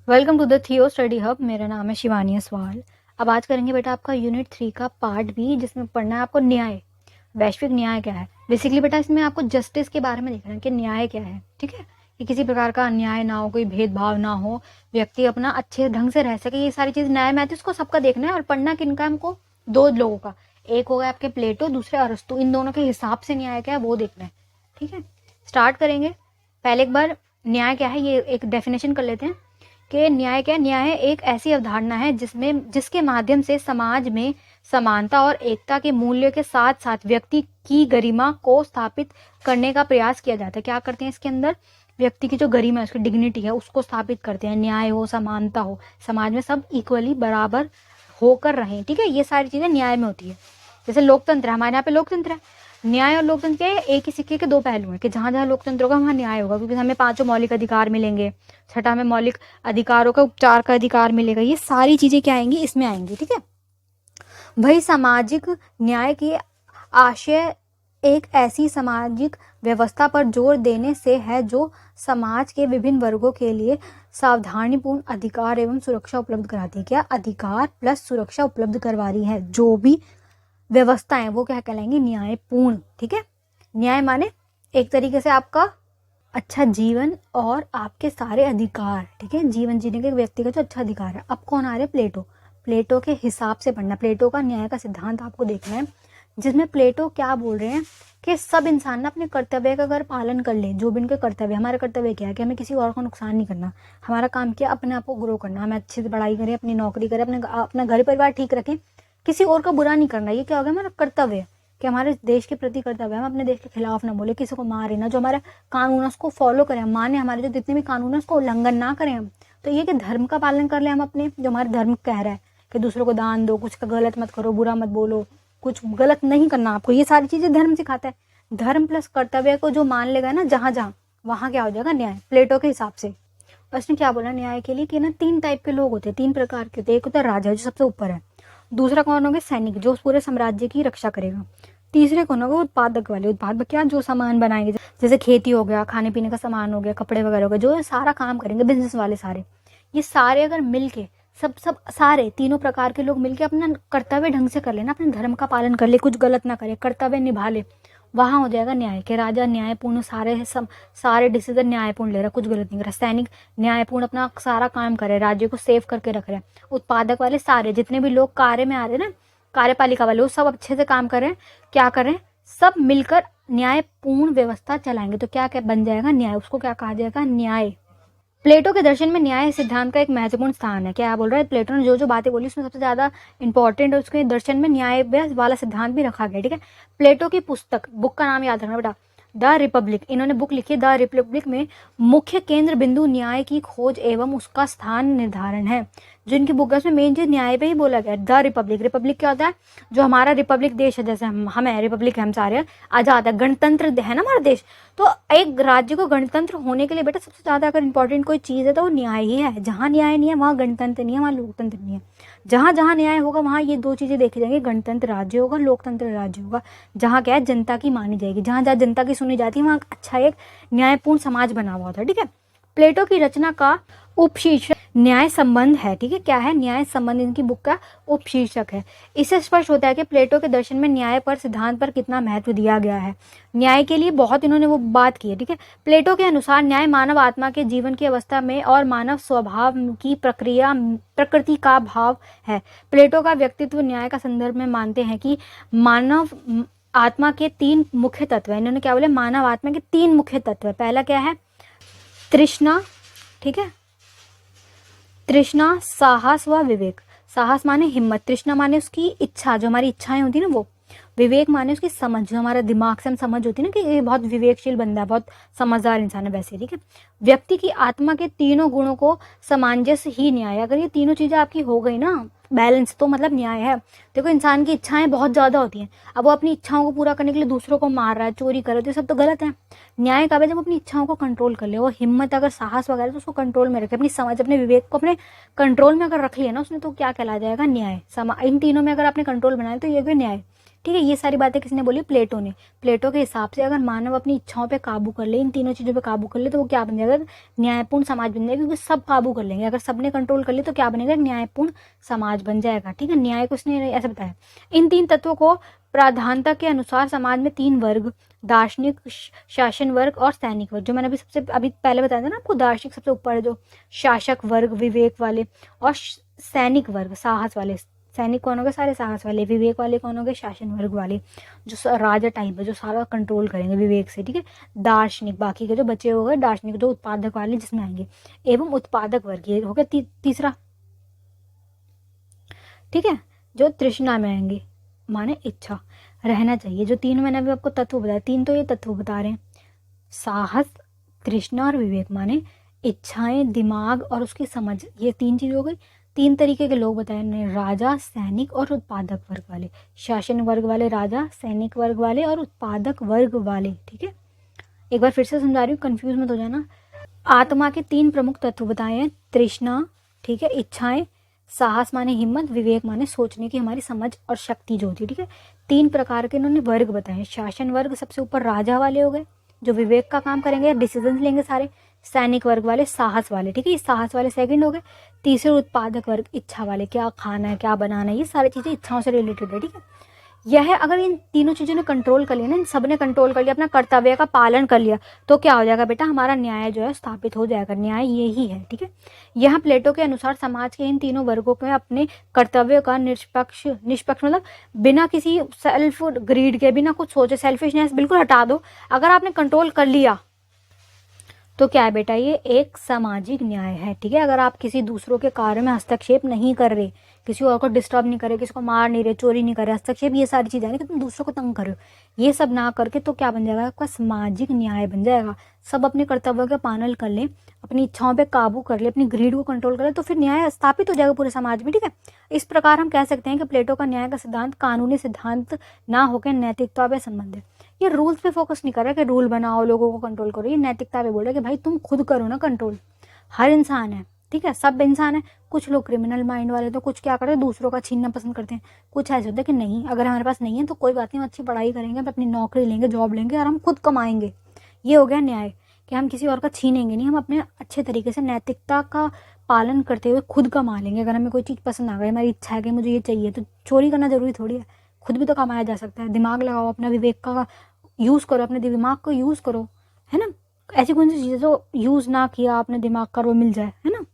Welcome to the थियो study hub. मेरा नाम है शिवानी असवाल। अब आज करेंगे बेटा आपका यूनिट 3 का पार्ट बी, जिसमें पढ़ना है आपको न्याय। वैश्विक न्याय क्या है। बेसिकली बेटा इसमें आपको जस्टिस के बारे में देखना है कि न्याय क्या है। ठीक है, कि किसी प्रकार का अन्याय ना हो, कोई भेदभाव ना हो, व्यक्ति अपना अच्छे ढंग से रह सके। ये सारी चीज न्याय में आती है, इसको सबका देखना है। और पढ़ना किनका है हमको? दो लोगों का। एक होगा आपके प्लेटो, दूसरे अरस्तु। इन दोनों के हिसाब से न्याय क्या है वो देखना है। ठीक है, स्टार्ट करेंगे। पहले एक बार न्याय क्या है ये एक डेफिनेशन कर लेते हैं कि न्याय क्या है। न्याय एक ऐसी अवधारणा है जिसके माध्यम से समाज में समानता और एकता के मूल्य के साथ साथ व्यक्ति की गरिमा को स्थापित करने का प्रयास किया जाता है। क्या करते हैं इसके अंदर? व्यक्ति की जो गरिमा है, उसकी डिग्निटी है, उसको स्थापित करते हैं। न्याय हो, समानता हो, समाज में सब इक्वली बराबर होकर रहें। ठीक है, ये सारी चीजें न्याय में होती है। जैसे लोकतंत्र, हमारे यहाँ पे लोकतंत्र है। न्याय और लोकतंत्र क्या है? एक ही सिक्के के दो पहलू हैं कि जहां जहां लोकतंत्र होगा वहां न्याय होगा, क्योंकि हमें पांचों मौलिक अधिकार मिलेंगे। छठा में मौलिक अधिकारों का उपचार का अधिकार मिलेगा। ये सारी चीजें क्या आएंगी? इसमें आएंगी। ठीक है, वही सामाजिक न्याय की आशय एक ऐसी सामाजिक व्यवस्था पर जोर देने से है जो समाज के विभिन्न वर्गों के लिए सावधानीपूर्ण अधिकार एवं सुरक्षा उपलब्ध कराती है। क्या? अधिकार प्लस सुरक्षा उपलब्ध करवा रही है। जो भी व्यवस्थाएं वो क्या कहलाएंगी? न्यायपूर्ण। ठीक है, न्याय माने एक तरीके से आपका अच्छा जीवन और आपके सारे अधिकार। ठीक है, जीवन जीने के व्यक्ति का जो अच्छा अधिकार है। अब कौन आ रहे? प्लेटो। प्लेटो के हिसाब से पढ़ना। प्लेटो का न्याय का सिद्धांत आपको देखना है, जिसमें प्लेटो क्या बोल रहे हैं कि सब इंसान ना अपने कर्तव्य का अगर पालन कर ले, जो भी इनके कर्तव्य, हमारा कर्तव्य क्या है कि हमें किसी और को नुकसान नहीं करना। हमारा काम क्या? अपने आप को ग्रो करना। हमें अच्छे से पढ़ाई करें, अपनी नौकरी करें, अपना घर परिवार ठीक रखें, किसी और का बुरा नहीं करना। ये क्या हो गया? हमारा कर्तव्य कि हमारे देश के प्रति कर्तव्य है। हम अपने देश के खिलाफ ना बोले, किसी को मारे ना, जो हमारा कानून है उसको फॉलो करें, हम माने, हमारे जो जितने भी कानून है उसको उल्लंघन ना करें हम। तो ये कि धर्म का पालन कर ले हम अपने, जो हमारे धर्म कह रहा है कि दूसरों को दान दो, कुछ का गलत मत करो, बुरा मत बोलो, कुछ गलत नहीं करना आपको। ये सारी चीजें धर्म सिखाता है। धर्म प्लस कर्तव्य को जो मान लेगा ना जहां जहां, वहां क्या हो जाएगा? न्याय, प्लेटो के हिसाब से। उसने क्या बोला न्याय के लिए कि ना तीन टाइप के लोग होते हैं, तीन प्रकार के होते हैं। एक होता है राजा, जो सबसे ऊपर है। दूसरा कौन होगा? सैनिक, जो उस पूरे साम्राज्य की रक्षा करेगा। तीसरे कौन होगा? उत्पादक वाले। उत्पादक क्या? जो सामान बनाएंगे, जैसे खेती हो गया, खाने पीने का सामान हो गया, कपड़े वगैरह हो गए, जो सारा काम करेंगे, बिजनेस वाले सारे। ये सारे अगर मिलके सब सब सारे तीनों प्रकार के लोग मिलके अपना कर्तव्य ढंग से कर लेना, अपने धर्म का पालन कर ले, कुछ गलत ना करे, कर्तव्य निभा ले, वहां हो जाएगा न्याय। के राजा न्यायपूर्ण, सारे डिसीजन न्यायपूर्ण ले रहा, कुछ गलत नहीं कर रहा। सैनिक न्यायपूर्ण अपना सारा काम करे, राज्य को सेव करके रख रहे हैं। उत्पादक वाले सारे जितने भी लोग कार्य में आ रहे हैं ना, कार्यपालिका वाले, वो सब अच्छे से काम कर रहे हैं। क्या कर रहे हैं? सब मिलकर न्यायपूर्ण व्यवस्था चलाएंगे। तो क्या क्या बन जाएगा? न्याय। उसको क्या कहा जाएगा? न्याय। प्लेटो के दर्शन में न्याय सिद्धांत का एक महत्वपूर्ण स्थान है। क्या बोल रहा है? प्लेटो ने जो जो बातें बोली उसमें सबसे ज्यादा इंपॉर्टेंट है उसके दर्शन में न्याय वाला सिद्धांत भी रखा गया। ठीक है, प्लेटो की पुस्तक, बुक का नाम याद रखना बेटा, द रिपब्लिक। इन्होंने बुक लिखी है द रिपब्लिक में मुख्य केंद्र बिंदु न्याय की खोज एवं उसका स्थान निर्धारण है। जो इनकी बुक है उसमें मेन चीज न्याय पे ही बोला गया। द रिपब्लिक, रिपब्लिक क्या होता है? जो हमारा रिपब्लिक देश है, जैसे हम है रिपब्लिक है, हम सारे आजाद है, गणतंत्र है ना हमारा देश। तो एक राज्य को गणतंत्र होने के लिए बेटा सबसे ज्यादा अगर इंपॉर्टेंट कोई चीज है तो वो न्याय ही है। जहां न्याय नहीं है वहां गणतंत्र नहीं है, वहां लोकतंत्र नहीं है। जहां जहां न्याय होगा वहां ये दो चीजें देखी जाएंगी, गणतंत्र राज्य होगा, लोकतंत्र राज्य होगा। जहां क्या है? जनता की मानी जाएगी, जहां जहां जनता की सुनी जाती है वहां अच्छा एक न्यायपूर्ण समाज बना हुआ होता है। ठीक है, प्लेटो की रचना का उपशीर्षक न्याय संबंध है। ठीक है, क्या है? न्याय संबंध इनकी बुक का उपशीर्षक है। इससे स्पष्ट होता है कि प्लेटो के दर्शन में न्याय पर, सिद्धांत पर कितना महत्व दिया गया है। न्याय के लिए बहुत इन्होंने वो बात की है। ठीक है, प्लेटो के अनुसार न्याय मानव आत्मा के जीवन की अवस्था में और मानव स्वभाव की प्रकृति का भाव है। प्लेटो का व्यक्तित्व न्याय का संदर्भ में मानते हैं कि मानव आत्मा के तीन मुख्य तत्व है। इन्होंने क्या बोले? मानव आत्मा के तीन मुख्य तत्व है। पहला क्या है? तृष्णा। ठीक है, तृष्णा, साहस व विवेक। साहस माने हिम्मत, तृष्णा माने उसकी इच्छा, जो हमारी इच्छाएं होती है ना वो। विवेक माने उसकी समझ, जो हमारा दिमाग से हम समझ होती है ना कि ये बहुत विवेकशील बंदा है, बहुत समझदार इंसान है, वैसे। ठीक है, व्यक्ति की आत्मा के तीनों गुणों को सामंजस्य ही न्याय। अगर ये तीनों चीजें आपकी हो गई ना बैलेंस, तो मतलब न्याय है। देखो इंसान की इच्छाएं बहुत ज्यादा होती हैं, अब वो अपनी इच्छाओं को पूरा करने के लिए दूसरों को मार रहा है, चोरी कर रहा है, तो ये सब तो गलत है। न्याय कब है? जब अपनी इच्छाओं को कंट्रोल कर ले। वो हिम्मत, अगर साहस वगैरह, तो उसको कंट्रोल में रखे, अपनी समझ, अपने विवेक को अपने कंट्रोल में अगर रख लिया ना उसने, तो क्या कहला जाएगा? न्याय। इन तीनों में अगर आपने कंट्रोल बनाया तो ये भी न्याय। ठीक है, ये सारी बातें किसने बोली? प्लेटो ने। प्लेटो के हिसाब से अगर मानव अपनी इच्छाओं पे काबू कर ले, इन तीनों चीजों पे काबू कर ले, तो वो क्या बन जाएगा? जाएगा, न्यायपूर्ण समाज बन जाएगा, क्योंकि सब काबू कर लेंगे। अगर सबने कंट्रोल कर लिया तो क्या बनेगा, न्यायपूर्ण समाज बन जाएगा। ठीक है, न्याय को उसने ऐसे बताया। इन 3 तत्वों को प्राधान्यता के अनुसार समाज में 3 वर्ग, दार्शनिक, शासन वर्ग और सैनिक वर्ग, जो मैंने अभी पहले बताया था ना आपको, दार्शनिक सबसे ऊपर है, जो शासक वर्ग विवेक वाले, और सैनिक वर्ग साहस वाले। सैनिक कौन हो गए, सारे साहस वाले। विवेक वाले कौन हो गए, शासन वर्ग वाले, जो राजा टाइप है, जो सारा कंट्रोल करेंगे विवेक से। ठीक है, दार्शनिक बाकी के जो बचे हो गए, दार्शनिक जो उत्पादक वाले जिसमें आएंगे, एवं उत्पादक वर्ग, ये हो गया तीसरा। ठीक है, जो तृष्णा में आएंगे, माने इच्छा रहना चाहिए। जो 3 मैंने अभी आपको तत्व बताया, 3 तो ये तत्व बता रहे हैं, साहस, तृष्णा और विवेक, माने इच्छाएं, दिमाग और उसकी समझ, ये 3 चीज हो गई। 3 तरीके के लोग बताए उन्होंने, राजा, सैनिक और उत्पादक वर्ग वाले। शासन वर्ग वाले राजा, सैनिक वर्ग वाले और उत्पादक वर्ग वाले। ठीक है, एक बार फिर से समझा रही हूँ, कंफ्यूज मत हो जाना। आत्मा के 3 प्रमुख तत्व बताए हैं, तृष्णा, ठीक है, इच्छाएं, साहस माने हिम्मत, विवेक माने सोचने की हमारी समझ और शक्ति जो होती है। ठीक है, 3 प्रकार के इन्होंने वर्ग बताए। शासन वर्ग सबसे ऊपर राजा वाले हो गए, जो विवेक का काम करेंगे, डिसीजन लेंगे सारे। सैनिक वर्ग वाले साहस वाले, ठीक है, ये साहस वाले सेकंड हो गए। तीसरे उत्पादक वर्ग इच्छा वाले, क्या खाना है, क्या बनाना है, ये सारी चीजें इच्छाओं से रिलेटेड है। ठीक है, यह अगर इन तीनों चीजों ने कंट्रोल कर लिया ना, इन सब ने कंट्रोल कर लिया, अपना कर्तव्य का पालन कर लिया, तो क्या हो जाएगा बेटा, हमारा न्याय जो है स्थापित हो जाएगा। न्याय यही है। ठीक है, यहाँ प्लेटो के अनुसार समाज के इन तीनों वर्गों में अपने कर्तव्य का निष्पक्ष मतलब बिना किसी सेल्फ ग्रीड के, बिना कुछ सोचे, सेल्फिशनेस बिल्कुल हटा दो, अगर आपने कंट्रोल कर लिया तो क्या है बेटा, ये एक सामाजिक न्याय है। ठीक है, अगर आप किसी दूसरों के कार्य में हस्तक्षेप नहीं कर रहे, किसी और को डिस्टर्ब नहीं कर रहे, किसी को मार नहीं रहे, चोरी नहीं कर रहे, हस्तक्षेप ये सारी चीजें कि तुम दूसरों को तंग कर रहे हो, ये सब ना करके, तो क्या बन जाएगा, आपका सामाजिक न्याय बन जाएगा। सब अपने कर्तव्य का पालन कर ले, अपनी इच्छाओं पे काबू कर ले, अपनी ग्रीड को कंट्रोल कर ले, तो फिर न्याय स्थापित हो जाएगा पूरे समाज में। ठीक है, इस प्रकार हम कह सकते हैं कि प्लेटो का न्याय का सिद्धांत कानूनी सिद्धांत ना होकर नैतिकता पे संबंधित। ये रूल्स पे फोकस नहीं कर रहा कि रूल बनाओ, लोगों को कंट्रोल करो, ये नैतिकता पे बोल रहा है कि भाई तुम खुद करो ना कंट्रोल। हर इंसान है, ठीक है, सब इंसान है। कुछ लोग क्रिमिनल माइंड वाले तो कुछ क्या करते हैं, दूसरों का छीनना पसंद करते हैं। कुछ ऐसे होता है कि नहीं, अगर हमारे पास नहीं है तो कोई बात नहीं, हम अच्छी पढ़ाई करेंगे, हम अपनी नौकरी लेंगे, जॉब लेंगे और हम खुद कमाएंगे। ये हो गया न्याय, कि हम किसी और का छीनेंगे नहीं, हम अपने अच्छे तरीके से नैतिकता का पालन करते हुए खुद कमा लेंगे। अगर हमें कोई चीज़ पसंद आ गई, हमारी इच्छा है कि मुझे ये चाहिए, तो चोरी करना जरूरी थोड़ी है, खुद भी तो कमाया जा सकता है। दिमाग लगाओ, अपना विवेक का यूज करो, अपने दिमाग को यूज करो, है ना। ऐसी कौन सी चीजें जो यूज ना किया अपने दिमाग का वो मिल जाए, है ना।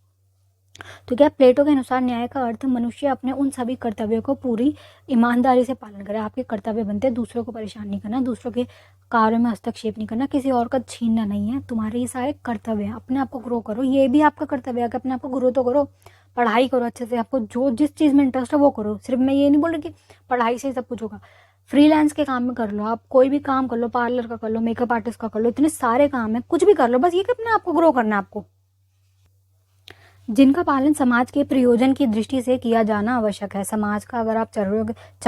तो क्या प्लेटो के अनुसार न्याय का अर्थ मनुष्य अपने उन सभी कर्तव्यों को पूरी ईमानदारी से पालन करे। आपके कर्तव्य बनते हैं दूसरों को परेशान नहीं करना, दूसरों के कार्यों में हस्तक्षेप नहीं करना, किसी और का छीनना नहीं है। तुम्हारे ये सारे कर्तव्य हैं, अपने आप को ग्रो करो, ये भी आपका कर्तव्य है कि अपने आप को ग्रो तो करो। पढ़ाई करो अच्छे से, आपको जो जिस चीज में इंटरेस्ट है वो करो। सिर्फ मैं ये नहीं बोल रही कि पढ़ाई से ही सब कुछ होगा, फ्रीलांस के काम में कर लो, आप कोई भी काम कर लो, पार्लर का कर लो, मेकअप आर्टिस्ट का कर लो, इतने सारे काम है, कुछ भी कर लो, बस ये कि अपने आप को ग्रो करना है आपको, जिनका पालन समाज के प्रयोजन की दृष्टि से किया जाना आवश्यक है। समाज का अगर आप चाह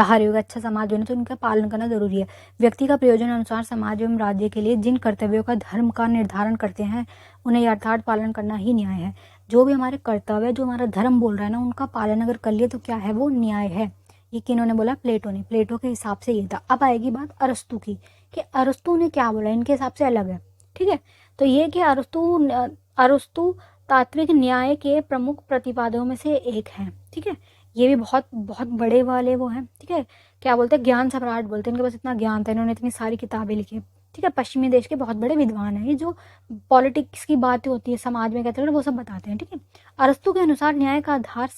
रहे हो अच्छा समाज बने, तो इनका पालन करना जरूरी है। व्यक्ति का प्रयोजन अनुसार समाज एवं राज्य के लिए जिन कर्तव्यों का धर्म का निर्धारण करते हैं, उन्हें यथार्थ पालन करना ही न्याय है। जो भी हमारे कर्तव्य, जो हमारा धर्म बोल रहा है ना, उनका पालन अगर कर लिए तो क्या है, वो न्याय है। ये किन्होंने बोला, प्लेटो ने। प्लेटो के हिसाब से ये था। अब आएगी बात अरस्तु की, कि अरस्तु ने क्या बोला, इनके हिसाब से अलग है। ठीक है, तो ये कि अरस्तु तात्विक न्याय के प्रमुख प्रतिपादकों में से एक है। ठीक है, ये भी बहुत बहुत बड़े वाले वो हैं। ठीक है, क्या बोलते हैं, ज्ञान सम्राट बोलते हैं, इनके पास इतना ज्ञान था, इन्होंने इतनी सारी किताबें लिखी। ठीक है, पश्चिमी देश के बहुत बड़े विद्वान हैं, ये जो पॉलिटिक्स की बातें होती है समाज में कहते हैं वो सब बताते हैं। ठीक है, अरस्तु के अनुसार न्याय का आधार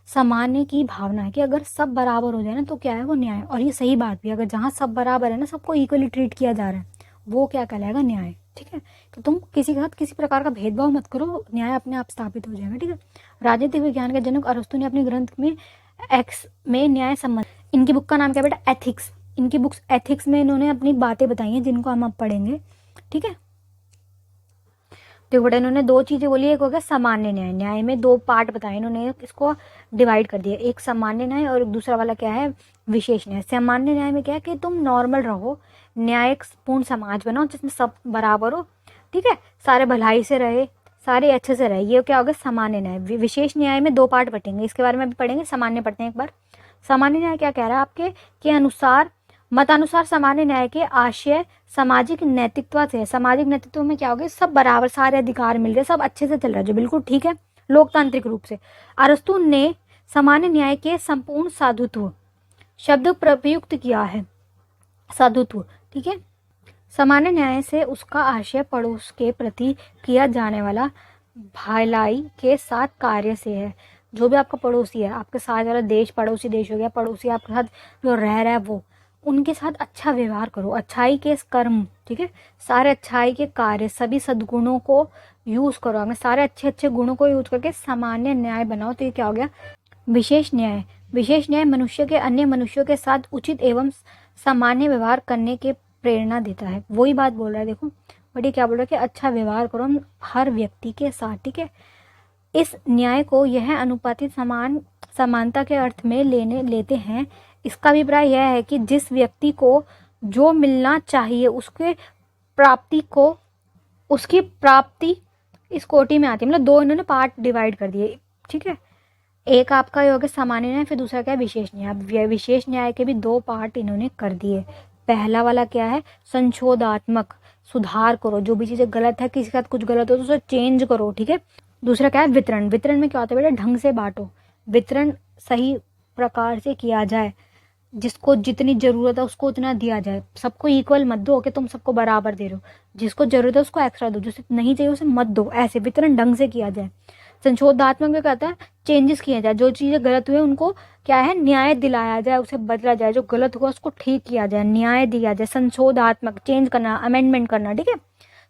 सामान्य की भावना है, कि अगर सब बराबर हो जाए ना तो क्या है, वो न्याय। और ये सही बात भी, अगर जहाँ सब बराबर है ना, सबको इक्वली ट्रीट किया जा रहा है, वो क्या कहलाएगा, न्याय। ठीक है, तो तुम किसी के साथ किसी प्रकार का भेदभाव मत करो, न्याय अपने आप स्थापित हो जाएगा। ठीक है, राजनीतिक विज्ञान के जनक अरस्तु ने अपने ग्रंथ में एक्स में न्याय संबंध, इनकी बुक का नाम क्या बेटा, एथिक्स। इनकी बुक्स एथिक्स में इन्होंने अपनी बातें बताई हैं, जिनको हम अब पढ़ेंगे। ठीक है, देखो बेटा, इन्होंने 2 चीजें बोली, एक हो गया सामान्य न्याय। न्याय में 2 पार्ट बताए इन्होंने, इसको डिवाइड कर दिया, एक सामान्य न्याय और दूसरा वाला क्या है, विशेष न्याय। सामान्य न्याय में क्या है कि तुम नॉर्मल रहो, न्यायिक पूर्ण समाज बनाओ जिसमें सब बराबर हो। ठीक है, सारे भलाई से रहे, सारे अच्छे से रहे, ये क्या होगा, सामान्य न्याय। विशेष न्याय में 2 पार्ट बटेंगे, इसके बारे में भी पढ़ेंगे। सामान्य पढ़ते हैं एक बार। सामान्य न्याय क्या कह रहा है, आपके अनुसार मतानुसार सामान्य न्याय के आशय सामाजिक नैतिकता से है। सामाजिक नैतिकता में क्या हो गया, सब बराबर, सारे अधिकार मिल रहे, सब अच्छे से चल रहा है, जो बिल्कुल ठीक है लोकतांत्रिक रूप से। अरस्तु ने सामान्य न्याय के संपूर्ण साधुत्व शब्द प्रयुक्त किया है, साधुत्व, ठीक है। सामान्य न्याय से उसका आशय पड़ोस के प्रति किया जाने वाला भलाई के साथ कार्य से है। जो भी आपका पड़ोसी है, आपके साथ वाला देश, पड़ोसी देश हो गया, पड़ोसी आपके साथ जो रह रहा है वो, उनके साथ अच्छा व्यवहार करो, अच्छाई के कर्म, ठीक है, सारे अच्छाई के कार्य, सभी सद्गुणों को यूज करो, हमें सारे अच्छे अच्छे गुणों को यूज करके सामान्य न्याय बनाओ। तो ये क्या हो गया, विशेष न्याय। विशेष न्याय मनुष्य के अन्य मनुष्यों के साथ उचित एवं सामान्य व्यवहार करने के प्रेरणा देता है। वही बात बोल रहा है, देखो बट ये क्या बोल रहा है कि अच्छा व्यवहार करो हम हर व्यक्ति के साथ, ठीक है। इस न्याय को यह अनुपातिक समानता के अर्थ में लेते हैं। इसका अभिप्राय यह है कि जिस व्यक्ति को जो मिलना चाहिए उसकी प्राप्ति इस कोटि में आती है। मतलब दो इन्होंने पार्ट डिवाइड कर दिए, ठीक है। एक आपका ये हो गया सामान्य न्याय, फिर दूसरा क्या है, विशेष न्याय। अब विशेष न्याय के भी दो पार्ट इन्होंने कर दिए। पहला वाला क्या है, संशोधात्मक, सुधार करो, जो भी चीजें गलत है, किसी के साथ कुछ गलत हो तो उसे चेंज करो, ठीक है। दूसरा क्या है, वितरण। वितरण में क्या होता है बेटा, ढंग से बांटो, वितरण सही प्रकार से किया जाए, जिसको जितनी जरूरत है उसको उतना दिया जाए, सबको इक्वल मत दो कि तुम सबको बराबर दे रहे हो, जिसको जरूरत है उसको एक्स्ट्रा दो, जिसे नहीं चाहिए उसे मत दो, ऐसे वितरण ढंग से किया जाए। संशोधात्मक में कहता है चेंजेस किया जाए, जो चीजें गलत हुए उनको क्या है, न्याय दिलाया जाए, उसे बदला जाए, जो गलत हुआ उसको ठीक किया जाए, न्याय दिया जाए। संशोधात्मक, चेंज करना, अमेंडमेंट करना, ठीक है।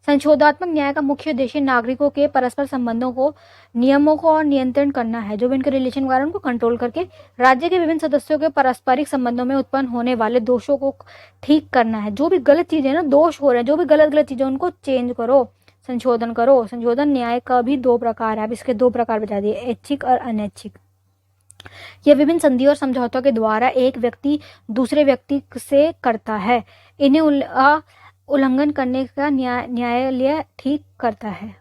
संशोधात्मक न्याय का मुख्य उद्देश्य नागरिकों के परस्पर संबंधों को, नियमों को और नियंत्रण करना है, जो भी इनके रिलेशन वगैरह उनको कंट्रोल करके राज्य के विभिन्न सदस्यों के पारस्परिक संबंधों में उत्पन्न होने वाले दोषों को ठीक करना है। जो भी गलत चीजें ना, दोष हो रहे हैं, जो भी गलत गलत चीजें उनको चेंज करो, संशोधन करो। संशोधन न्याय का भी दो प्रकार है, अब इसके दो प्रकार बता दिए, ऐच्छिक और अनैच्छिक। यह विभिन्न संधि और समझौतों के द्वारा एक व्यक्ति दूसरे व्यक्ति से करता है। इन्हें उल्लंघन करने का न्यायालय ठीक करता है।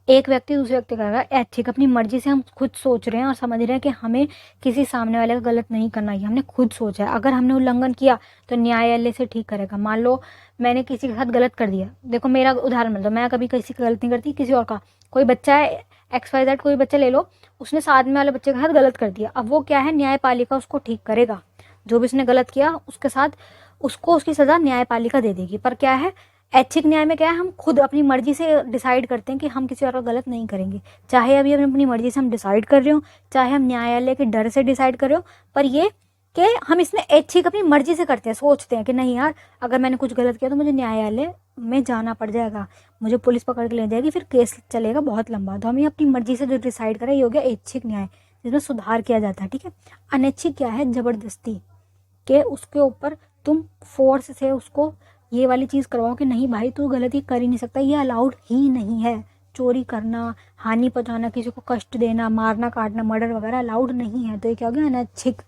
एक व्यक्ति दूसरे व्यक्ति का ऐच्छिक, अपनी मर्जी से हम खुद सोच रहे हैं और समझ रहे हैं कि हमें किसी सामने वाले का गलत नहीं करना है, हमने खुद सोचा है, अगर हमने उल्लंघन किया तो न्यायालय से ठीक करेगा। मान लो मैंने किसी के साथ गलत कर दिया, देखो मेरा उदाहरण मिल दो, मैं कभी किसी का गलत नहीं करती, किसी और का, कोई बच्चा है XYZ, कोई बच्चा ले लो, उसने साथ में वाले बच्चे के साथ गलत कर दिया, अब वो क्या है, न्यायपालिका उसको ठीक करेगा, जो भी उसने गलत किया उसके साथ उसको उसकी सजा न्यायपालिका दे देगी। पर क्या है, ऐच्छिक न्याय में क्या है, हम खुद अपनी मर्जी से डिसाइड करते हैं कि हम किसी और का गलत नहीं करेंगे, चाहे अभी हम अपनी मर्जी से हम डिसाइड कर रहे हो, चाहे हम न्यायालय के डर से डिसाइड कर रहे हो, पर ये कि हम इसमें ऐच्छिक अपनी मर्जी से करते हैं, सोचते हैं कि नहीं यार अगर मैंने कुछ गलत किया तो मुझे न्यायालय में जाना पड़ जाएगा, मुझे पुलिस पकड़ के ले जाएगी, फिर केस चलेगा बहुत लंबा, तो हमें अपनी मर्जी से जो डिसाइड करें, ये हो गया ऐच्छिक न्याय, जिसमें सुधार किया जाता है, ठीक है। अनैच्छिक क्या है, जबरदस्ती के उसके ऊपर तुम फोर्स से उसको ये वाली चीज़ करवाओ कि नहीं भाई तू गलती कर ही नहीं सकता, ये अलाउड ही नहीं है, चोरी करना, हानि पहुंचाना, किसी को कष्ट देना, मारना काटना, मर्डर वगैरह अलाउड नहीं है, तो ये क्या हो गया, अनैच्छिक।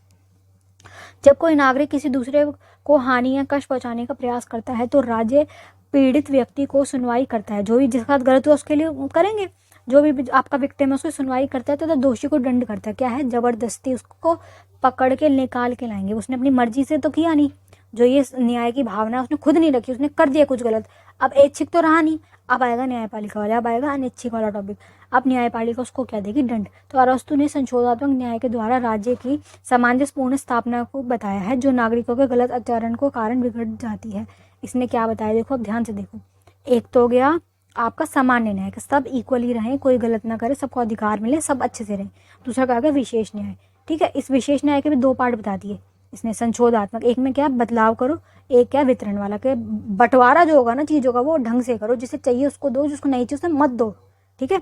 जब कोई नागरिक किसी दूसरे को हानि या कष्ट पहुंचाने का प्रयास करता है तो राज्य पीड़ित व्यक्ति को सुनवाई करता है, जो भी जिसके साथ गलत हुआ उसके लिए करेंगे, जो भी आपका विक्टिम है उसको सुनवाई करता है, तो दोषी को दंड करता है, क्या है, जबरदस्ती उसको पकड़ के निकाल के लाएंगे, उसने अपनी मर्जी से तो किया नहीं, जो ये न्याय की भावना उसने खुद नहीं रखी, उसने कर दिया कुछ गलत, अब ऐच्छिक तो रहा नहीं, अब आएगा न्यायपालिका वाला, अब आएगा अनैच्छिक वाला टॉपिक, अब न्यायपालिका उसको क्या देगी, दंड। तो अरस्तु ने संशोधात्मक न्याय के द्वारा राज्य की सामंजस्यपूर्ण स्थापना को बताया है, जो नागरिकों के गलत आचरण को कारण बिगड़ जाती है। इसने क्या बताया, देखो अब ध्यान से देखो, एक तो हो गया आपका सामान्य न्याय, सब इक्वली रहें, कोई गलत ना करे, सबको अधिकार मिले, सब अच्छे से रहें। दूसरा क्या हो गया, विशेष न्याय, ठीक है। इस विशेष न्याय के भी दो पार्ट बता दिए इसने, संशोधात्मक, एक में क्या बदलाव करो, एक क्या वितरण वाला, के बंटवारा जो होगा ना चीजों का वो ढंग से करो, जिसे चाहिए उसको दो, जिसको नहीं चाहिए उसे मत दो, ठीक है।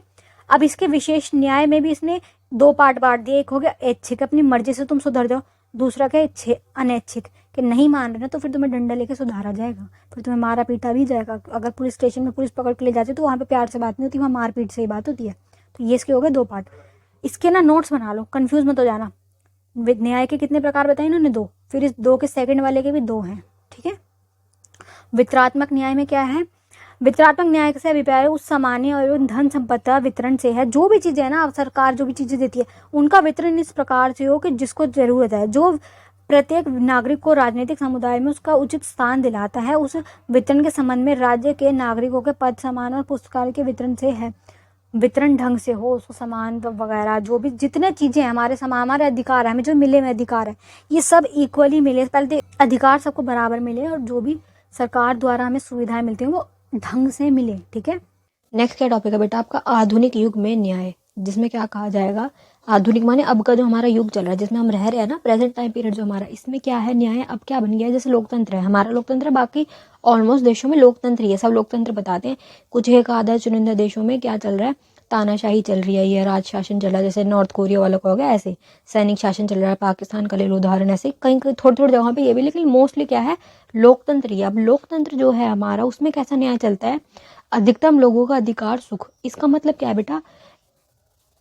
अब इसके विशेष न्याय में भी इसने दो पार्ट बांट दिए, एक हो गया ऐच्छिक, अपनी मर्जी से तुम सुधर जाओ, दूसरा क्या अनैच्छिक, कि नहीं मान रहे ना तो फिर तुम्हें डंडा लेके सुधारा जाएगा, फिर तुम्हें मारा पीटा भी जाएगा, अगर पुलिस स्टेशन में पुलिस पकड़ के ले जाती है तो वहाँ पे प्यार से बात नहीं होती, वहाँ मारपीट से ही बात होती है। तो ये इसके हो गए दो पार्ट, इसके ना नोट्स बना लो, कंफ्यूज मत हो जाना। न्याय के कितने प्रकार बताए इन्होंने, दो, फिर इस दो के सेकंड वाले के भी दो हैं, ठीक है। वितरणात्मक न्याय में क्या है, वितरणात्मक न्याय से अभिप्राय उस सामान्य और धन संपत्ति वितरण से है, जो भी चीजें है ना, सरकार जो भी चीजें देती है उनका वितरण इस प्रकार से हो कि जिसको जरूरत है, जो प्रत्येक नागरिक को राजनीतिक समुदाय में उसका उचित स्थान दिलाता है। उस वितरण के संबंध में राज्य के नागरिकों के पद, सम्मान और पुरस्कार के वितरण से है, वितरण ढंग से हो, उसको सम्मान वगैरह जो भी जितने चीजें हैं हमारे अधिकार है, हमें जो मिले में अधिकार है, ये सब इक्वली मिले। पहले तो अधिकार सबको बराबर मिले और जो भी सरकार द्वारा हमें सुविधाएं मिलती हैं वो ढंग से मिले। ठीक है, नेक्स्ट क्या टॉपिक है बेटा आपका, आधुनिक युग में न्याय, जिसमें क्या कहा जाएगा, आधुनिक माने अब का जो हमारा युग चल रहा है जिसमें हम रह रहे हैं ना, प्रेजेंट टाइम पीरियड जो हमारा, इसमें क्या है, न्याय अब क्या बन गया है, जैसे लोकतंत्र है, हमारा लोकतंत्र है, बाकी ऑलमोस्ट देशों में लोकतंत्र ही है, सब लोकतंत्र बताते हैं। कुछ एक आधा चुनिंदा देशों में क्या चल रहा है, तानाशाही चल रही है, ये राज शासन चल रहा है, जैसे नॉर्थ कोरिया वालों का हो गया, ऐसे सैनिक शासन चल रहा है, पाकिस्तान का ले लो उदाहरण, ऐसे कहीं कहीं थोड़ी थोड़ी जगहों पे ये भी, लेकिन मोस्टली क्या है, लोकतंत्र ही। अब लोकतंत्र जो है हमारा, उसमें कैसा न्याय चलता है, अधिकतम लोगों का अधिकार सुख। इसका मतलब क्या है बेटा,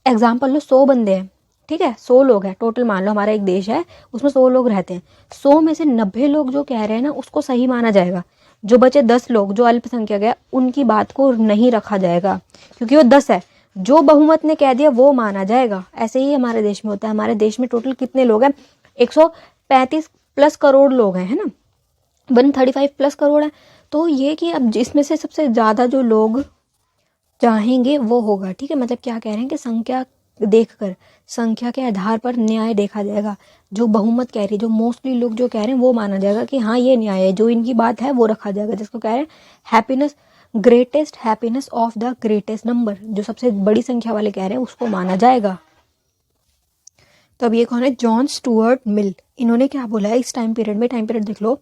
एग्जाम्पल लो, 100 बंदे हैं, ठीक है, 100 लोग हैं टोटल, मान लो हमारा एक देश है उसमें 100 लोग रहते हैं, 100 में से 90 लोग जो कह रहे हैं ना उसको सही माना जाएगा, जो बचे 10 लोग जो अल्पसंख्यक है उनकी बात को नहीं रखा जाएगा, क्योंकि वो 10 है, जो बहुमत ने कह दिया वो माना जाएगा। ऐसे ही हमारे देश में होता है। हमारे देश में टोटल कितने लोग हैं, 135 प्लस करोड़ लोग हैं, है ना, 135 प्लस करोड़ है। तो ये कि अब इसमें से सबसे ज्यादा जो लोग चाहेंगे वो होगा, ठीक है, मतलब क्या कह रहे हैं कि संख्या देखकर, संख्या के आधार पर न्याय देखा जाएगा, जो बहुमत कह रही है, जो मोस्टली लोग जो कह रहे हैं वो माना जाएगा कि हाँ ये न्याय है, जो इनकी बात है वो रखा जाएगा, जिसको कह रहे हैं happiness, greatest happiness of the greatest number, जो सबसे बड़ी संख्या वाले कह रहे हैं उसको माना जाएगा। तो अब ये कौन है, जॉन स्टुअर्ट मिल, इन्होंने क्या बोला है इस टाइम पीरियड में, टाइम पीरियड देख लो,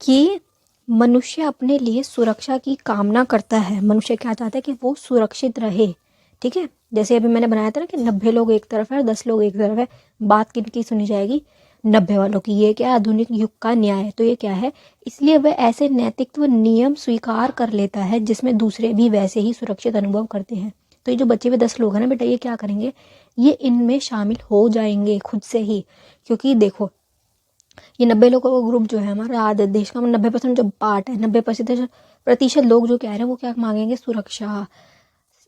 कि मनुष्य अपने लिए सुरक्षा की कामना करता है, मनुष्य क्या चाहता है कि वो सुरक्षित रहे, ठीक है, जैसे अभी मैंने बनाया था ना कि 90 लोग एक तरफ है और 10 लोग एक तरफ है, बात किनकी सुनी जाएगी, 90 वालों की। ये क्या, आधुनिक युग का न्याय है। तो ये क्या है, इसलिए वह ऐसे नैतिकत्व नियम स्वीकार कर लेता है जिसमें दूसरे भी वैसे ही सुरक्षित अनुभव करते हैं। तो ये जो बचे हुए 10 लोग हैं ना बेटा, ये क्या करेंगे, ये इनमें शामिल हो जाएंगे खुद से ही, क्योंकि देखो ये 90 लोगों का ग्रुप जो है हमारा, आधे देश का 90% जो पार्ट है, 90% लोग जो कह रहे हैं वो क्या मांगेंगे, सुरक्षा,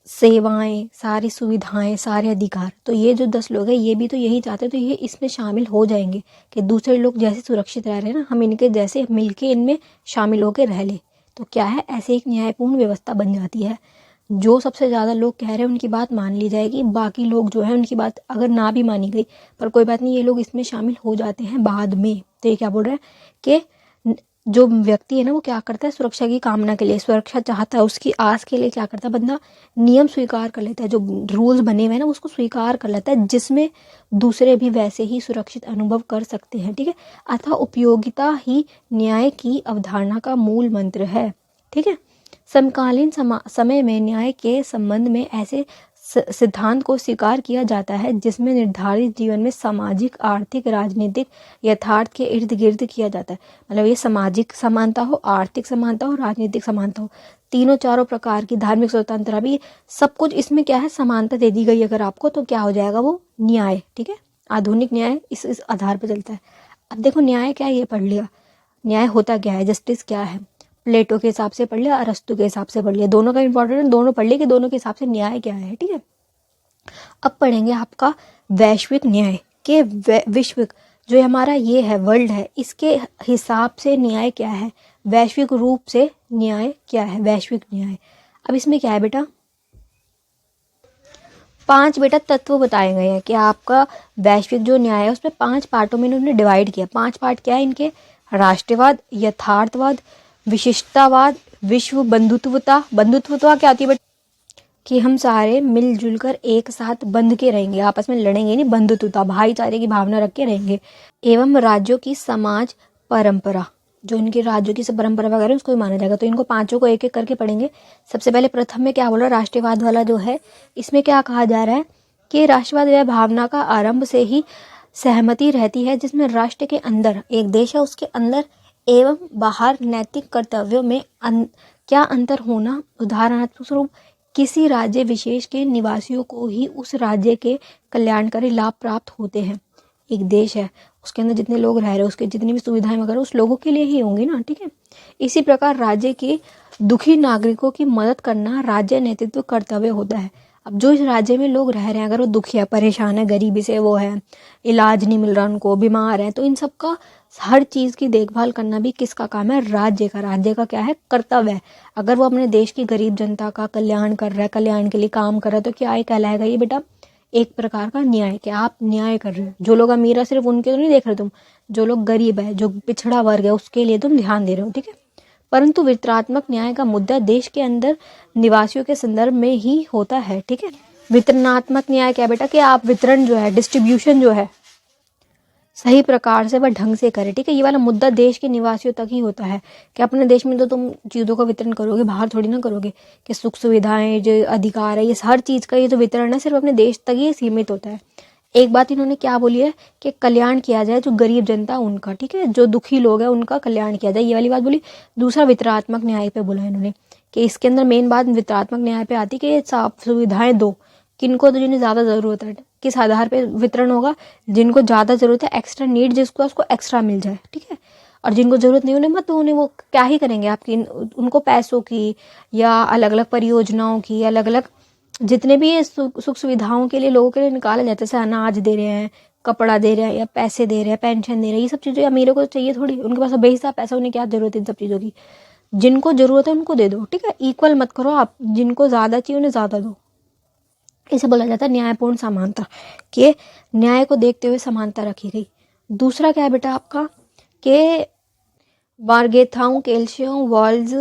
सेवाएं, सारी सुविधाएं, सारे अधिकार। तो ये जो 10 लोग हैं ये भी तो यही चाहते हैं, तो ये इसमें शामिल हो जाएंगे कि दूसरे लोग जैसे सुरक्षित रह रहे हैं ना, हम इनके जैसे मिलके इनमें शामिल होकर रह ले। तो क्या है, ऐसे एक न्यायपूर्ण व्यवस्था बन जाती है, जो सबसे ज़्यादा लोग कह रहे हैं उनकी बात मान ली जाएगी, बाकी लोग जो है उनकी बात अगर ना भी मानी गई पर कोई बात नहीं, ये लोग इसमें शामिल हो जाते हैं बाद में। तो ये क्या बोल रहा है कि जो व्यक्ति है ना वो क्या करता है, सुरक्षा की कामना के लिए, सुरक्षा चाहता है, उसकी आस के लिए क्या करता है, बंदा नियम स्वीकार कर लेता है, जो रूल्स बने हुए हैं ना उसको स्वीकार कर लेता है, जिसमें दूसरे भी वैसे ही सुरक्षित अनुभव कर सकते हैं, ठीक है। अतः उपयोगिता ही न्याय की अवधारणा का मूल मंत्र है, ठीक है। समकालीन समय में न्याय के संबंध में ऐसे सिद्धांत को स्वीकार किया जाता है जिसमें निर्धारित जीवन में सामाजिक, आर्थिक, राजनीतिक यथार्थ के इर्द गिर्द किया जाता है। मतलब ये सामाजिक समानता हो, आर्थिक समानता हो, राजनीतिक समानता हो, तीनों चारों प्रकार की, धार्मिक स्वतंत्रता भी, सब कुछ इसमें क्या है, समानता दे दी गई अगर आपको, तो क्या हो जाएगा वो न्याय, ठीक है। आधुनिक न्याय इस आधार पर चलता है। अब देखो न्याय क्या है, ये पढ़ लिया, न्याय होता क्या है, जस्टिस क्या है, प्लेटो के हिसाब से पढ़ लिया, अरस्तु के हिसाब से पढ़ लिया, दोनों का इंपॉर्टेंट है, दोनों पढ़ लिए कि दोनों के हिसाब से न्याय क्या है, ठीक है। अब पढ़ेंगे आपका वैश्विक न्याय के विश्व जो हमारा ये है वर्ल्ड है, इसके हिसाब से न्याय क्या है, वैश्विक रूप से न्याय क्या है, वैश्विक न्याय। अब इसमें क्या है बेटा, 5 बेटा तत्व बताए गए हैं कि आपका वैश्विक जो न्याय है उसमें 5 पार्टों में इन्होंने डिवाइड किया। 5 पार्ट क्या है इनके, राष्ट्रवाद, यथार्थवाद, विशिष्टतावाद, विश्व बंधुत्वता। बंधुत्वता क्या होती है बेटा, कि हम सारे मिलजुल कर एक साथ बंध के रहेंगे, आपस में लड़ेंगे नहीं, बंधुत्वता, भाईचारे की भावना रख के रहेंगे। एवं राज्यों की समाज परंपरा, जो इनके राज्यों की सब परंपरा वगैरह उसको ही माना जाएगा। तो इनको पांचों को एक एक करके पढ़ेंगे। सबसे पहले प्रथम में क्या बोला, राष्ट्रवाद वाला जो है, इसमें क्या कहा जा रहा है कि राष्ट्रवाद वह भावना का आरंभ से ही सहमति रहती है जिसमें राष्ट्र के अंदर, एक देश है उसके अंदर एवं बाहर नैतिक कर्तव्यों में क्या अंतर होना, उदाहरणात्मक स्वरूप किसी राज्य विशेष के निवासियों को ही उस राज्य के कल्याणकारी लाभ प्राप्त होते हैं। एक देश है उसके अंदर जितने लोग रह रहे हैं उसके जितनी भी सुविधाएं वगैरह उस लोगों के लिए ही होंगी ना, ठीक है। इसी प्रकार राज्य के दुखी नागरिकों की मदद करना राज्य नेतृत्व कर्तव्य होता है। अब जो इस राज्य में लोग रह रहे हैं, अगर वो दुखी है, परेशान है, गरीबी से वो है, इलाज नहीं मिल रहा उनको, बीमार है, तो इन सब का हर चीज़ की देखभाल करना भी किसका काम है? राज्य का। राज्य का क्या है? कर्तव्य है। अगर वो अपने देश की गरीब जनता का कल्याण कर रहा है, कल्याण के लिए काम कर रहा है, तो क्या ये कहलाएगा? ये बेटा एक प्रकार का न्याय, कि आप न्याय कर रहे हो। जो लोग अमीर है सिर्फ उनके तो नहीं देख रहे तुम, जो लोग गरीब है, जो पिछड़ा वर्ग है, उसके लिए तुम ध्यान दे रहे हो, ठीक है। परंतु वितरणात्मक न्याय का मुद्दा देश के अंदर निवासियों के संदर्भ में ही होता है, ठीक है। वितरणात्मक न्याय क्या बेटा? कि आप वितरण जो है, डिस्ट्रीब्यूशन जो है, सही प्रकार से व ढंग से करे, ठीक है। ये वाला मुद्दा देश के निवासियों तक ही होता है, कि अपने देश में तो तुम चीज़ों का वितरण करोगे, बाहर थोड़ी ना करोगे। कि सुख सुविधाएं, जो अधिकार है, ये हर चीज़ का ये जो वितरण है सिर्फ अपने देश तक ही सीमित होता है। एक बात इन्होंने क्या बोली है? कि कल्याण किया जाए जो गरीब जनता उनका, ठीक है, जो दुखी लोग हैं उनका कल्याण किया जाए, ये वाली बात बोली। दूसरा वितरणात्मक न्याय पे बोला इन्होंने, कि इसके अंदर मेन बात वितरणात्मक न्याय पे आती है कि साफ सुविधाएं दो किनको, तो जिन्हें ज़्यादा ज़रूरत है। किस आधार पे वितरण होगा? जिनको ज़्यादा ज़रूरत है, एक्स्ट्रा नीड जिसको, उसको एक्स्ट्रा मिल जाए, ठीक है। और जिनको ज़रूरत नहीं उन्हें मत दो, उन्हें वो क्या ही करेंगे आपकी, उनको पैसों की या अलग अलग परियोजनाओं की, अलग अलग जितने भी ये सुख सुविधाओं के लिए लोगों के लिए निकाले जाते हैं, जैसे अनाज दे रहे हैं, कपड़ा दे रहे हैं, या पैसे दे रहे हैं, पेंशन दे रहे हैं, ये सब चीज़ें अमीरों को चाहिए थोड़ी, उनके पास बेहिसाब पैसा, उन्हें क्या जरूरत है इन सब चीज़ों की। जिनको जरूरत है उनको दे दो, ठीक है। इक्वल मत करो आप, जिनको ज़्यादा चाहिए उन्हें ज़्यादा दो। इसे बोला जाता है न्यायपूर्ण समानता, कि न्याय को देखते हुए समानता रखी गई। दूसरा क्या है बेटा आपका? कि मार्गेथाउ, कैल्शियम, वॉल्स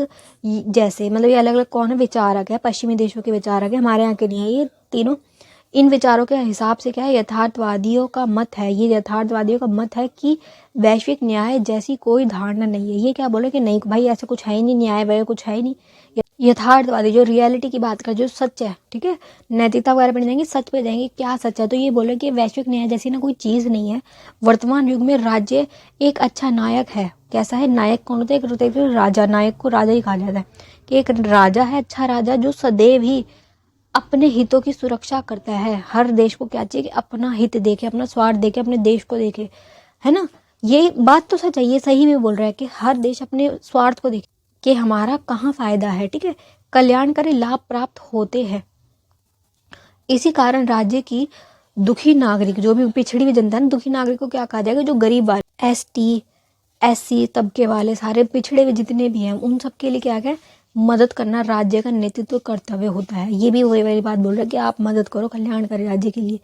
जैसे, मतलब ये अलग अलग कौन है? विचारक है, पश्चिमी देशों के विचारक है, हमारे यहाँ के नहीं है ये तीनों। इन विचारों के हिसाब से क्या है? यथार्थवादियों का मत है, ये यथार्थवादियों का मत है कि वैश्विक न्याय जैसी कोई धारणा नहीं है। ये क्या बोले कि नहीं भाई ऐसा कुछ है ही नहीं, न्याय वगैरह कुछ है ही नहीं। यथार्थवादी जो रियलिटी की बात कर, जो सच है, ठीक है, नैतिकता वगैरह पे नहीं जाएंगे, सच पे जाएंगे, क्या सच है। तो ये बोले कि वैश्विक न्याय जैसी ना कोई चीज़ नहीं है। वर्तमान युग में राज्य एक अच्छा नायक है। कैसा है? नायक कौन होता है? एक होता है राजा, नायक को राजा ही कहा जाता है, कि एक राजा है, अच्छा राजा, जो सदैव ही अपने हितों की सुरक्षा करता है। हर देश को क्या चाहिए? कि अपना हित देखे, अपना स्वार्थ देखे, अपने देश को देखे, है ना। ये बात तो सच है, ये सही में बोल रहा है कि हर देश अपने स्वार्थ को देखे, कि हमारा कहाँ फायदा है, ठीक है, कल्याणकारी लाभ प्राप्त होते हैं। इसी कारण राज्य की दुखी नागरिक, जो भी पिछड़ी हुई जनता है, दुखी नागरिक को क्या कहा जाएगा? जो गरीब वाले, ST SC तबके वाले, सारे पिछड़े हुए जितने भी हैं, उन सब के लिए क्या है? मदद करना राज्य का नेतृत्व कर्तव्य होता है। ये भी वही वाली बात बोल रहा है कि आप मदद करो, कल्याण करें राज्य के लिए।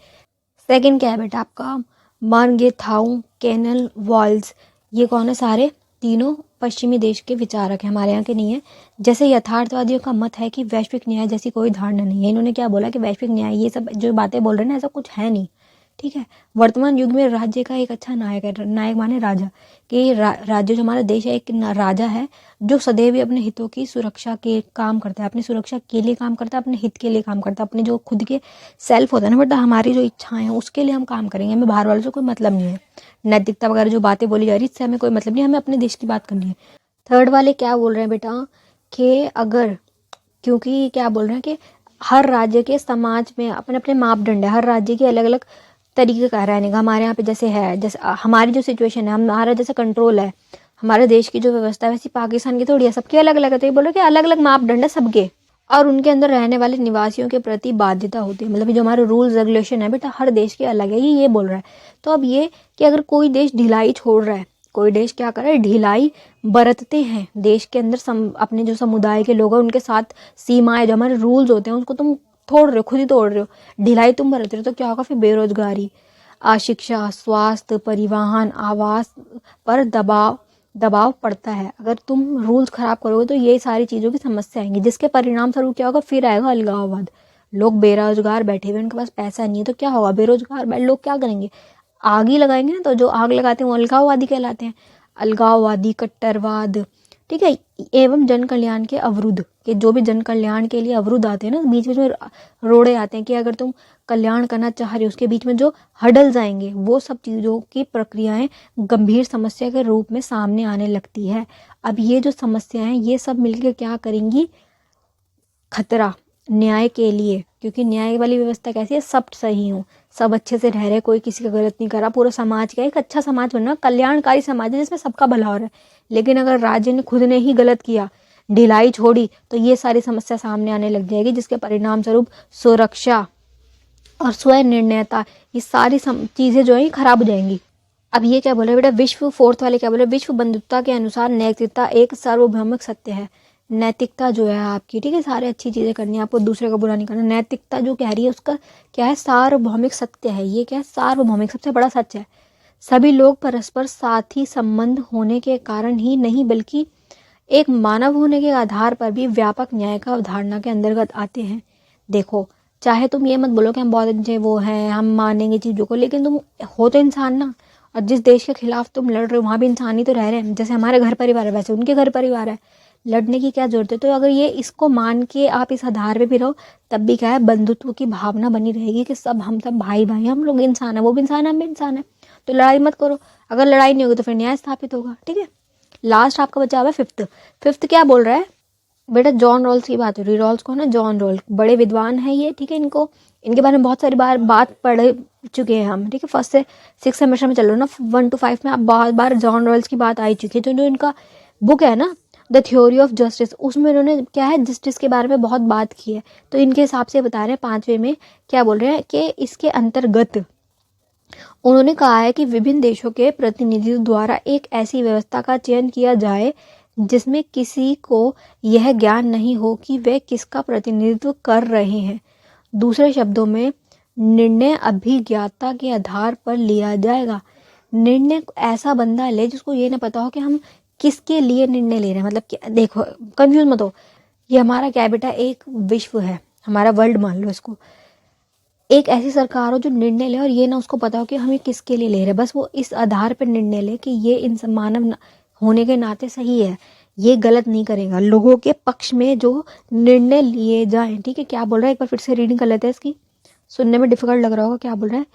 सेकंड क्या है बेटा आपका? मार्गेथाउ, कैनल, वॉल्स, ये कौन है? सारे तीनों पश्चिमी देश के विचारक हैं, हमारे यहाँ के नहीं है। जैसे यथार्थवादियों का मत है कि वैश्विक न्याय जैसी कोई धारणा नहीं है। इन्होंने क्या बोला? कि वैश्विक न्याय, ये सब जो बातें बोल रहे हैं ना, ऐसा कुछ है नहीं, ठीक है। वर्तमान युग में राज्य का एक अच्छा नायक है, नायक माने राजा, कि राज्य जो हमारा देश है, एक राजा है जो सदैव ही अपने हितों की सुरक्षा के काम करता है, अपनी सुरक्षा के लिए काम करता है, अपने हित के लिए काम करता है, अपने जो खुद के सेल्फ होता है ना बेटा, हमारी जो इच्छाएं हैं उसके लिए हम काम करेंगे, हमें बाहर वालों से कोई मतलब नहीं है। नैतिकता वगैरह जो बातें बोली जा रही है इससे हमें कोई मतलब नहीं, हमें अपने देश की बात करनी है। थर्ड वाले क्या बोल रहे हैं बेटा? कि अगर, क्योंकि क्या बोल रहे हैं कि हर राज्य के समाज में अपने अपने मापदंड है, हर राज्य के अलग अलग तरीके का रहने का। हमारे यहाँ पे जैसे है, जैसे हमारी जो सिचुएशन है, हमारा जैसे कंट्रोल है, हमारे देश की जो व्यवस्था है, वैसी पाकिस्तान की थोड़ी है, सबके अलग अलग है। तो ये बोलो कि अलग अलग मापदंड है सबके, और उनके अंदर रहने वाले निवासियों के प्रति बाध्यता होती है। मतलब जो हमारे रूल्स रेगुलेशन है बेटा, हर देश के अलग है, ये बोल रहा है। तो अब ये कि अगर कोई देश ढिलाई छोड़ रहा है, कोई देश क्या कर रहा है? ढिलाई बरतते हैं देश के अंदर, अपने जो समुदाय के लोग हैं उनके साथ सीमाएं, जो हमारे रूल्स होते हैं उसको तुम तोड़ रहे हो, खुद ही तोड़ रहे हो, ढिलाई तुम बरत रहे हो, तो क्या होगा फिर? बेरोजगारी, अशिक्षा, स्वास्थ्य, परिवहन, आवास पर दबाव पड़ता है। अगर तुम रूल्स खराब करोगे तो ये सारी चीज़ों की समस्या आएंगी, जिसके परिणाम स्वरूप क्या होगा? फिर आएगा अलगाववाद। लोग बेरोजगार बैठे हुए, उनके पास पैसा नहीं है, तो क्या होगा? बेरोजगार लोग क्या करेंगे? आग ही लगाएंगे ना। तो जो आग लगाते हैं वो अलगाववादी कहलाते हैं। अलगाववादी, कट्टरवाद, ठीक है। एवं जन कल्याण के अवरुद्ध, कि जो भी जन कल्याण के लिए अवरुद्ध आते हैं ना, बीच बीच में रोड़े आते हैं, कि अगर तुम कल्याण करना चाह रहे हो, उसके बीच में जो हडल्स आएंगे, वो सब चीज़ों की प्रक्रियाएं गंभीर समस्या के रूप में सामने आने लगती है। अब ये जो समस्याएं, ये सब मिलकर क्या करेंगी? खतरा न्याय के लिए, क्योंकि न्याय वाली व्यवस्था कैसी है? सब सही हो, सब अच्छे से रह रहे, कोई किसी का गलत नहीं कर रहा, पूरा समाज का एक अच्छा समाज बनना, कल्याणकारी समाज है जिसमें सबका भला हो रहा है। लेकिन अगर राज्य ने खुद ने ही गलत किया, ढिलाई छोड़ी तो ये सारी समस्या सामने आने लग जाएगी, जिसके परिणाम स्वरूप सुरक्षा और स्वयं निर्णयता ये सारी चीज़ें जो है खराब हो जाएंगी। अब ये क्या बोले बेटा, विश्व फोर्थ वाले क्या बोले, विश्व बंधुता के अनुसार नैतिकता एक सार्वभौमिक सत्य है। नैतिकता जो है आपकी, ठीक है, सारी अच्छी चीज़ें करनी है, आपको दूसरे का बुरा नहीं करना। नैतिकता जो कह रही है उसका क्या है, सार्वभौमिक सत्य है। ये क्या है, सार्वभौमिक, सबसे बड़ा सच है। सभी लोग परस्पर साथी संबंध होने के कारण ही नहीं, बल्कि एक मानव होने के आधार पर भी व्यापक न्याय का अवधारणा के अंतर्गत आते हैं। देखो, चाहे तुम ये मत बोलो कि हम बहुत अच्छे वो हैं, हम मानेंगे चीज़ों को, लेकिन तुम हो तो इंसान ना। और जिस देश के खिलाफ तुम लड़ रहे हो वहाँ भी इंसान ही तो रह रहे हैं। जैसे हमारे घर परिवार है वैसे उनके घर परिवार है, लड़ने की क्या जरूरत है। तो अगर ये इसको मान के आप इस आधार पे भी रहो, तब भी क्या है, बंधुत्व की भावना बनी रहेगी कि हम सब भाई भाई, हम लोग इंसान है, वो भी इंसान है, हम भी इंसान है। तो लड़ाई मत करो। अगर लड़ाई नहीं होगी तो फिर न्याय स्थापित होगा। ठीक है, लास्ट आपका बचा हुआ है फिफ्थ क्या बोल रहा है बेटा, जॉन रॉल्स की बात हो रही है। रॉल्स कौन है, जॉन रॉल्स, बड़े विद्वान है ये, ठीक है। इनके बारे में बहुत सारी बार बात पढ़ चुके हैं हम, ठीक है। 1st से 6 सेमेस्टर में चल रहे हो ना, 1 to 5 में आप बहुत बार जॉन रॉल्स की बात आई चुकी है। जो इनका बुक है ना, द थ्योरी ऑफ जस्टिस, उसमें इन्होंने क्या है, जस्टिस के बारे में बहुत बात की है। तो इनके हिसाब से बता रहे हैं 5वें में क्या बोल रहे हैं कि इसके अंतर्गत उन्होंने कहा है कि विभिन्न देशों के प्रतिनिधियों द्वारा एक ऐसी व्यवस्था का चयन किया जाए जिसमें किसी को यह ज्ञान नहीं हो कि वे किसका प्रतिनिधित्व कर रहे हैं। दूसरे शब्दों में, निर्णय अभिज्ञता के आधार पर लिया जाएगा। निर्णय ऐसा बंदा ले जिसको ये ना पता हो कि हम किसके लिए निर्णय ले रहे हैं। मतलब देखो, कंफ्यूज मत हो, ये हमारा क्या बेटा, एक विश्व है, हमारा वर्ल्ड मान लो इसको। एक ऐसी सरकार हो जो निर्णय ले और ये ना उसको पता हो कि हम ये किसके लिए ले रहे हैं, बस वो इस आधार पर निर्णय ले कि ये इंसान मानव होने के नाते सही है, ये गलत नहीं करेगा। लोगों के पक्ष में जो निर्णय लिए जाएं, ठीक है। क्या बोल रहा है, एक बार फिर से रीडिंग कर लेते हैं इसकी, सुनने में डिफिकल्ट लग रहा होगा। क्या बोल रहा है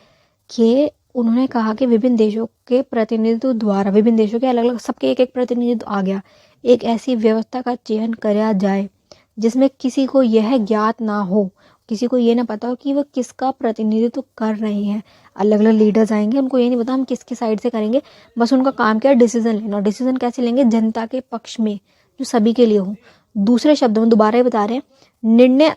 कि उन्होंने कहा कि विभिन्न देशों के प्रतिनिधित्व द्वारा, विभिन्न देशों के अलग अलग सबके एक एक प्रतिनिधित्व आ गया, एक ऐसी व्यवस्था का चयन किया जाए जिसमें किसी को यह ज्ञात ना हो, किसी को ये ना पता हो कि वो किसका प्रतिनिधित्व कर रहे हैं। अलग अलग लीडर्स आएंगे, उनको ये नहीं पता हम किसके साइड से करेंगे, बस उनका काम क्या है, डिसीजन लेना। डिसीजन कैसे लेंगे, जनता के पक्ष में, जो सभी के लिए हो। दूसरे शब्दों में दोबारा ही बता रहे हैं, निर्णय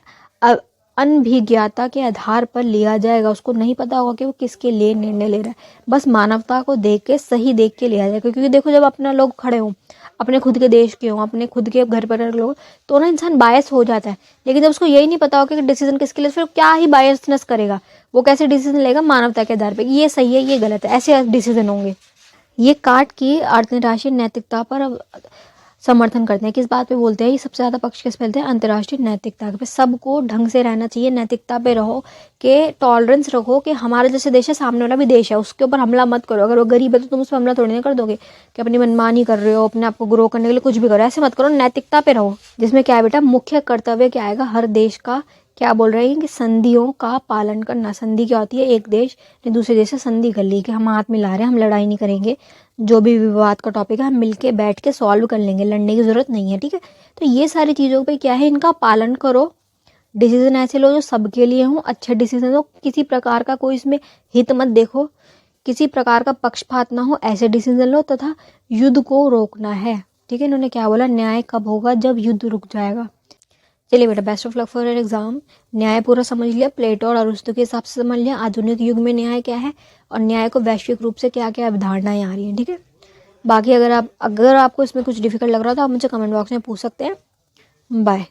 अनभिज्ञता के आधार पर लिया जाएगा। उसको नहीं पता होगा कि वो किसके लिए निर्णय ले रहा है, बस मानवता को देख के, सही देख के लिया जाएगा। क्योंकि देखो, जब अपना लोग खड़े हों, अपने खुद के देश के हों, अपने खुद के घर पर लोग, तो ना इंसान बायस हो जाता है। लेकिन जब उसको यही नहीं पता होगा कि डिसीजन किसके लिए, फिर क्या ही बायसनेस करेगा, वो कैसे डिसीजन लेगा, मानवता के आधार पर, ये सही है ये गलत है, ऐसे डिसीजन होंगे। ये काट की अंतर्राष्ट्रीय नैतिकता पर समर्थन करते हैं। किस बात पे बोलते हैं, ये सबसे ज़्यादा पक्ष किस पे लेते हैं, अंतर्राष्ट्रीय नैतिकता पे। सबको ढंग से रहना चाहिए, नैतिकता पे रहो, कि टॉलरेंस रखो कि हमारा जैसे देश है, सामने वाला भी देश है, उसके ऊपर हमला मत करो। अगर वो गरीब है तो तुम उस पर हमला थोड़ी ना कर दोगे कि अपनी मनमानी कर रहे हो, अपने आप को ग्रो करने के लिए कुछ भी करो, ऐसे मत करो। नैतिकता पे रहो, जिसमें क्या है बेटा, मुख्य कर्तव्य क्या आएगा, हर देश का क्या बोल रहे हैं कि संधियों का पालन करना। संधि क्या होती है, एक देश ने दूसरे देश से संधि कर ली कि हम हाथ मिला रहे हैं, हम लड़ाई नहीं करेंगे, जो भी विवाद का टॉपिक है हम मिलके बैठ के सॉल्व कर लेंगे, लड़ने की जरूरत नहीं है। ठीक है, तो ये सारी चीज़ों पे क्या है, इनका पालन करो। डिसीजन ऐसे लो जो सबके लिए हो, अच्छे डिसीजन लो, किसी प्रकार का कोई इसमें हित मत देखो, किसी प्रकार का पक्षपात ना हो, ऐसे डिसीजन लो। तथा युद्ध को रोकना है। ठीक है, इन्होंने क्या बोला, न्याय कब होगा, जब युद्ध रुक जाएगा। चलिए बेटा, best of luck for your exam. न्याय पूरा समझ लिया, प्लेटो और अरिस्टो के हिसाब से समझ लिया, आधुनिक युग में न्याय क्या है, और न्याय को वैश्विक रूप से क्या क्या अवधारणाएं आ रही हैं। ठीक है, बाकी अगर आपको इसमें कुछ डिफिकल्ट लग रहा हो तो आप मुझे कमेंट बॉक्स में पूछ सकते हैं। बाय।